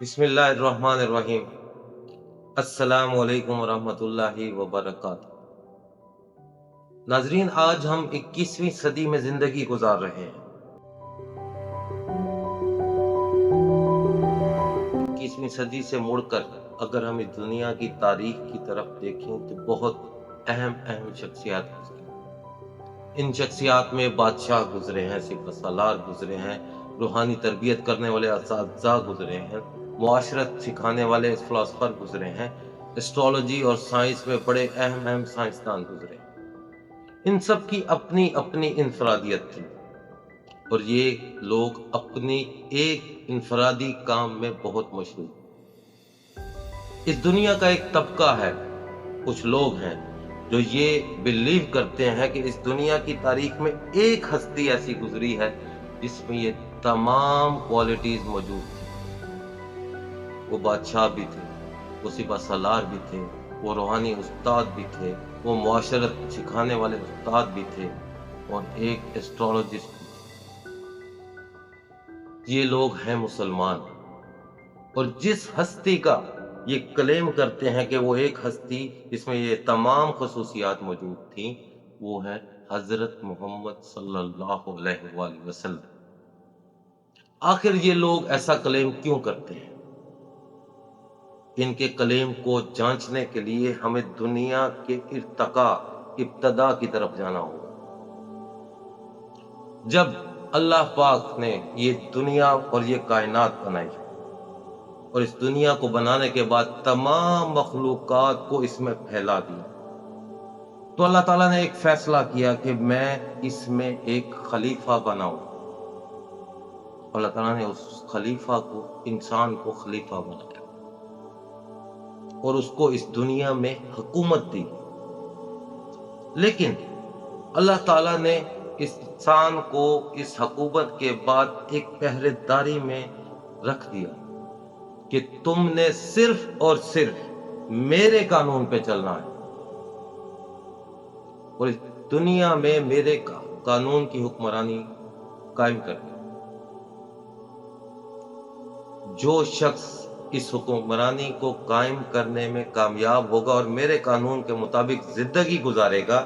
بسم اللہ الرحمن الرحیم۔ السلام علیکم ورحمۃ اللہ وبرکاتہ۔ ناظرین، آج ہم 21ویں صدی میں زندگی گزار رہے ہیں۔ 21ویں صدی سے مڑ کر اگر ہم اس دنیا کی تاریخ کی طرف دیکھیں تو بہت اہم شخصیات گزری۔ ان شخصیات میں بادشاہ گزرے ہیں، سپہ سالار گزرے ہیں، روحانی تربیت کرنے والے اساتذہ گزرے ہیں، معاشرت سکھانے والے فلاسفر گزرے ہیں، اسٹرالوجی اور سائنس میں بڑے اہم سائنسدان گزرے ہیں۔ ان سب کی اپنی اپنی انفرادیت تھی، اور یہ لوگ اپنی ایک انفرادی کام میں بہت مشہور۔ اس دنیا کا ایک طبقہ ہے، کچھ لوگ ہیں جو یہ بلیو کرتے ہیں کہ اس دنیا کی تاریخ میں ایک ہستی ایسی گزری ہے جس میں یہ تمام کوالٹیز موجود تھی۔ وہ بادشاہ بھی تھے، وہ سپہ سالار بھی تھے، وہ روحانی استاد بھی تھے، وہ معاشرت سکھانے والے استاد بھی تھے، اور ایک ایسٹرولوجسٹ بھی تھے۔ یہ لوگ ہیں مسلمان، اور جس ہستی کا یہ کلیم کرتے ہیں کہ وہ ایک ہستی جس میں یہ تمام خصوصیات موجود تھیں، وہ ہے حضرت محمد صلی اللہ علیہ وآلہ وسلم۔ آخر یہ لوگ ایسا کلیم کیوں کرتے ہیں؟ ان کے کلیم کو جانچنے کے لیے ہمیں دنیا کے ابتدا کی طرف جانا ہوگا۔ جب اللہ پاک نے یہ دنیا اور یہ کائنات بنائی، اور اس دنیا کو بنانے کے بعد تمام مخلوقات کو اس میں پھیلا دیا، تو اللہ تعالیٰ نے ایک فیصلہ کیا کہ میں اس میں ایک خلیفہ بناؤں۔ اللہ تعالیٰ نے اس خلیفہ کو، انسان کو خلیفہ بنایا، اور اس کو اس دنیا میں حکومت دی۔ لیکن اللہ تعالیٰ نے اس انسان کو اس حکومت کے بعد ایک پہرے داری میں رکھ دیا کہ تم نے صرف اور صرف میرے قانون پہ چلنا ہے، اور اس دنیا میں میرے قانون کی حکمرانی قائم کرنی۔ جو شخص اس حکمرانی کو قائم کرنے میں کامیاب ہوگا اور میرے قانون کے مطابق زندگی گزارے گا،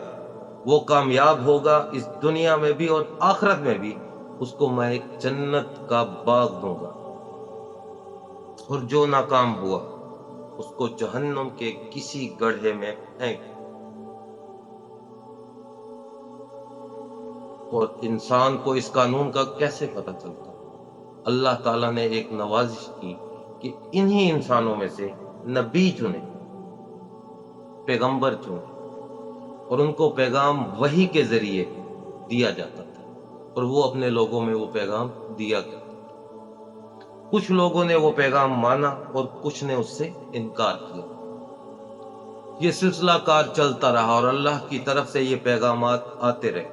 وہ کامیاب ہوگا اس دنیا میں بھی اور آخرت میں بھی۔ اس کو میں ایک جنت کا باغ دوں گا، اور جو ناکام ہوا اس کو جہنم کے کسی گڑھے میں پھینک۔ اور انسان کو اس قانون کا کیسے پتہ چلتا؟ اللہ تعالیٰ نے ایک نوازش کی کہ انہی انسانوں میں سے نبی چنے، پیغمبر چنے، اور ان کو پیغام وحی کے ذریعے دیا جاتا تھا، اور وہ اپنے لوگوں میں وہ پیغام دیا کرتے تھے۔ کچھ لوگوں نے وہ پیغام مانا اور کچھ نے اس سے انکار کیا۔ یہ سلسلہ کار چلتا رہا، اور اللہ کی طرف سے یہ پیغامات آتے رہے۔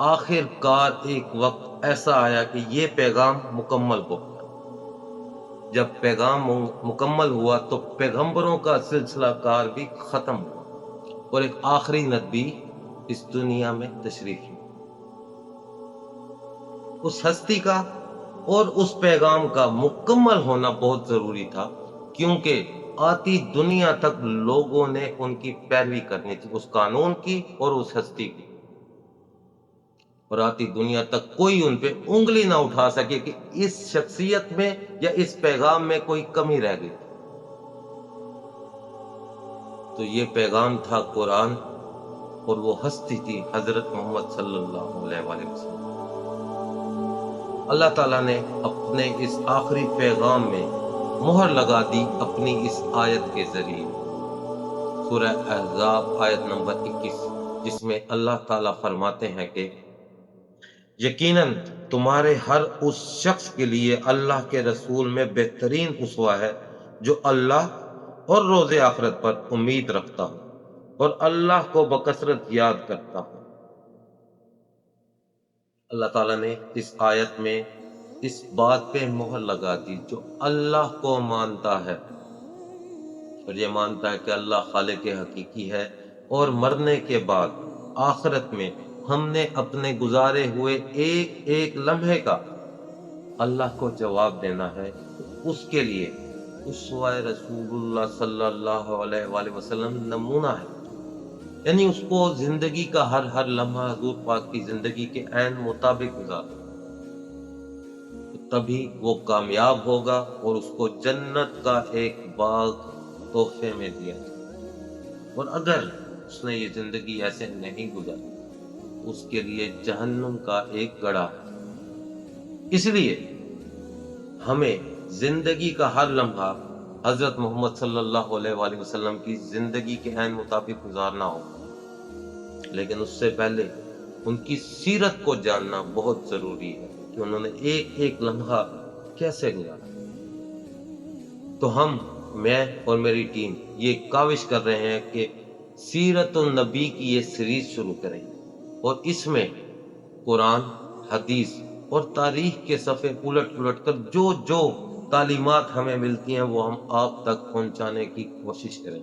آخر کار ایک وقت ایسا آیا کہ یہ پیغام مکمل ہو گیا۔ جب پیغام مکمل ہوا تو پیغمبروں کا سلسلہ کار بھی ختم ہوا، اور ایک آخری نبی اس دنیا میں تشریف لی۔ اس ہستی کا اور اس پیغام کا مکمل ہونا بہت ضروری تھا، کیونکہ آتی دنیا تک لوگوں نے ان کی پیروی کرنی تھی، اس قانون کی اور اس ہستی کی، اور آتی دنیا تک کوئی ان پہ انگلی نہ اٹھا سکے کہ اس شخصیت میں یا اس پیغام میں کوئی کمی رہ گئی۔ تو یہ پیغام تھا قرآن، اور وہ ہستی تھی حضرت محمد صلی اللہ علیہ وآلہ وسلم۔ اللہ تعالیٰ نے اپنے اس آخری پیغام میں مہر لگا دی اپنی اس آیت کے ذریعے، سورہ احزاب آیت نمبر 21، جس میں اللہ تعالیٰ فرماتے ہیں کہ یقیناً تمہارے ہر اس شخص کے لیے اللہ کے رسول میں بہترین اسوہ ہے جو اللہ اور روز آخرت پر امید رکھتا ہو اور اللہ کو بکثرت یاد کرتا ہو۔ اللہ تعالیٰ نے اس آیت میں اس بات پہ مہر لگا دی، جو اللہ کو مانتا ہے اور یہ مانتا ہے کہ اللہ خالق حقیقی ہے، اور مرنے کے بعد آخرت میں ہم نے اپنے گزارے ہوئے ایک ایک لمحے کا اللہ کو جواب دینا ہے، اس کے لیے اسوہ رسول اللہ صلی اللہ علیہ وآلہ وسلم نمونہ ہے، یعنی اس کو زندگی کا ہر لمحہ حضور پاک کی زندگی کے عین مطابق گزارا، تبھی وہ کامیاب ہوگا اور اس کو جنت کا ایک باغ تحفے میں دیا جائے، اور اگر اس نے یہ زندگی ایسے نہیں گزاری اس کے لیے جہنم کا ایک گڑھا ہے۔ اس لیے ہمیں زندگی کا ہر لمحہ حضرت محمد صلی اللہ علیہ وآلہ وسلم کی زندگی کے عین مطابق گزارنا ہوگا، لیکن اس سے پہلے ان کی سیرت کو جاننا بہت ضروری ہے کہ انہوں نے ایک ایک لمحہ کیسے گزارا۔ تو میں اور میری ٹیم یہ کاوش کر رہے ہیں کہ سیرت النبی کی یہ سیریز شروع کریں، اور اس میں قرآن، حدیث اور تاریخ کے صفحے الٹ کر جو تعلیمات ہمیں ملتی ہیں وہ ہم آپ تک پہنچانے کی کوشش کریں۔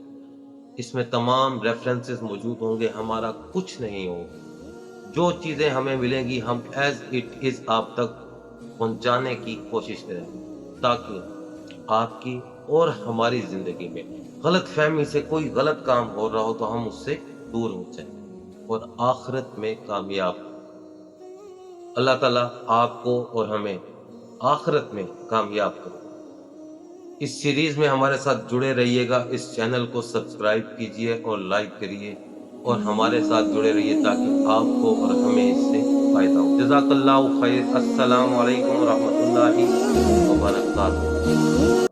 اس میں تمام ریفرنسز موجود ہوں گے، ہمارا کچھ نہیں ہوگا، جو چیزیں ہمیں ملیں گی ہم ایز اٹ از آپ تک پہنچانے کی کوشش کریں، تاکہ آپ کی اور ہماری زندگی میں غلط فہمی سے کوئی غلط کام ہو رہا ہو تو ہم اس سے دور ہو جائیں اور آخرت میں کامیاب ہوں۔ اللہ تعالیٰ آپ کو اور ہمیں آخرت میں کامیاب کرے۔ اس سیریز میں ہمارے ساتھ جڑے رہیے گا، اس چینل کو سبسکرائب کیجئے اور لائک کریے، اور ہمارے ساتھ جڑے رہیے تاکہ آپ کو اور ہمیں اس سے فائدہ ہو۔ جزاک اللہ خیر۔ السلام علیکم ورحمۃ اللہ وبرکاتہ۔